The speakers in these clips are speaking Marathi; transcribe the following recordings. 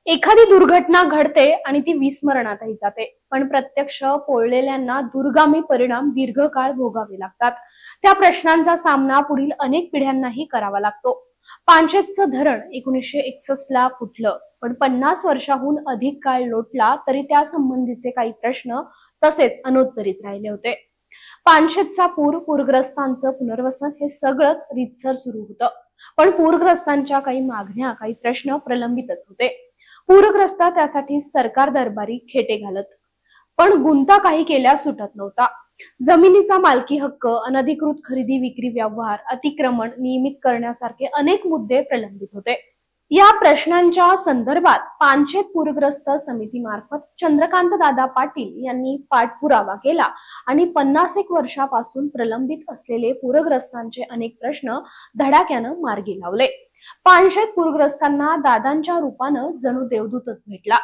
एखादी दुर्घटना घडते आणि ती विस्मरणातही जाते, पण प्रत्यक्ष पोळलेल्यांना दूरगामी परिणाम दीर्घकाळ भोगावे लागतात। त्या प्रश्नांचा सामना पुढील अनेक पिढ्यांनाही करावा लागतो। पानशेतचं धरण 1961 ला फुटलं, पण 50 वर्षाहून अधिक काळ लोटला तरी त्या संबंधीचे काही प्रश्न तसेच अनोत्तरित राहिले होते। पानशेतचा पूर, पूरग्रस्तांचं पुनर्वसन हे सगळंच रीतसर सुरू होतं, पण पूरग्रस्तांच्या काही मागण्या, काही प्रश्न प्रलंबितच होते। पूरग्रस्त त्यासाठी सरकार दरबारी खेटे घालत, पण गुंता काही केल्या सुटत नव्हता। जमिनीचा मालकी हक्क, अनधिकृत खरेदी विक्री व्यवहार, अतिक्रमण नियमित करण्यासारखे अनेक मुद्दे प्रलंबित होते। या प्रश्नांच्या संदर्भात पानशेत पूरग्रस्त समितीमार्फत चंद्रकांत दादा पाटील यांनी पाठपुरावा केला आणि 50 वर्षापासून प्रलंबित असलेले पूरग्रस्तांचे अनेक प्रश्न धडाक्यानं मार्गी लावले। पानशेत पूरग्रस्तांना दादांच्या रूपानं जणू देवदूतच भेटला।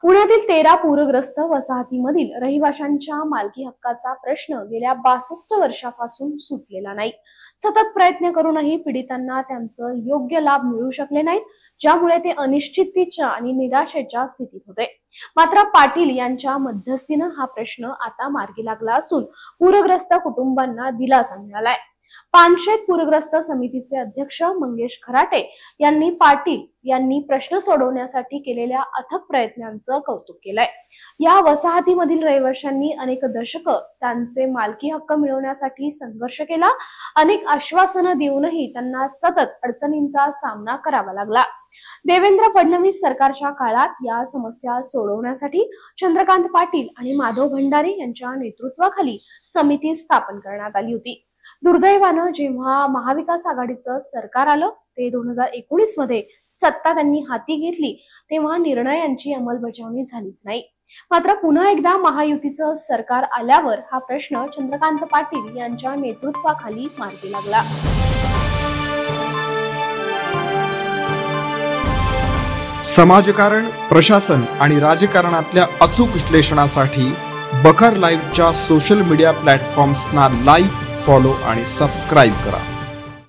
पुण्यातील 13 पूरग्रस्त वसाहतीमधील रहिवाशांच्या मालकी हक्काचा प्रश्न गेल्या 62 वर्षापासून सुटलेला नाही। सतत प्रयत्न करूनही पीडितांना त्यांचं योग्य लाभ मिळू शकले नाहीत, ज्यामुळे ते अनिश्चिततेच्या आणि निराशेच्या स्थितीत होते। मात्र पाटील यांच्या मध्यस्थीनं हा प्रश्न आता मार्गी लागला असून पूरग्रस्त कुटुंबांना दिलासा मिळालाय। पानशेत पूरग्रस्त समितीचे अध्यक्ष मंगेश खराटे यांनी पाटील यांनी प्रश्न सोडवण्यासाठी केलेल्या अथक प्रयत्नांचं कौतुक केलंय। या वसाहतीमधील रहिवाशांनी अनेक दशकं त्यांचे मालकी हक्क मिळवण्यासाठी संघर्ष केला। अनेक आश्वासनं देऊनही त्यांना सतत अडचणींचा सामना करावा लागला। देवेंद्र फडणवीस सरकारच्या काळात या समस्या सोडवण्यासाठी चंद्रकांत पाटील आणि माधव भंडारी यांच्या नेतृत्वाखाली समिती स्थापन करण्यात आली होती। दुर्दैवानं जेव्हा महाविकास आघाडीचं सरकार आलं ते 2019 मध्ये सत्ता त्यांनी हाती घेतली, तेव्हा निर्णयांची अंमलबजावणी झालीच नाही। मात्र पुन्हा एकदा महायुतीचं सरकार आल्यावर हा प्रश्न चंद्रकांत पाटील यांच्या नेतृत्वाखाली मार्गी लागला। समाजकारण, प्रशासन आणि राजकारणातल्या अचूक विश्लेषणासाठी बखर लाईव्हच्या सोशल मीडिया प्लॅटफॉर्म्सना लाईक, फॉलो आणि सबस्क्राईब करा।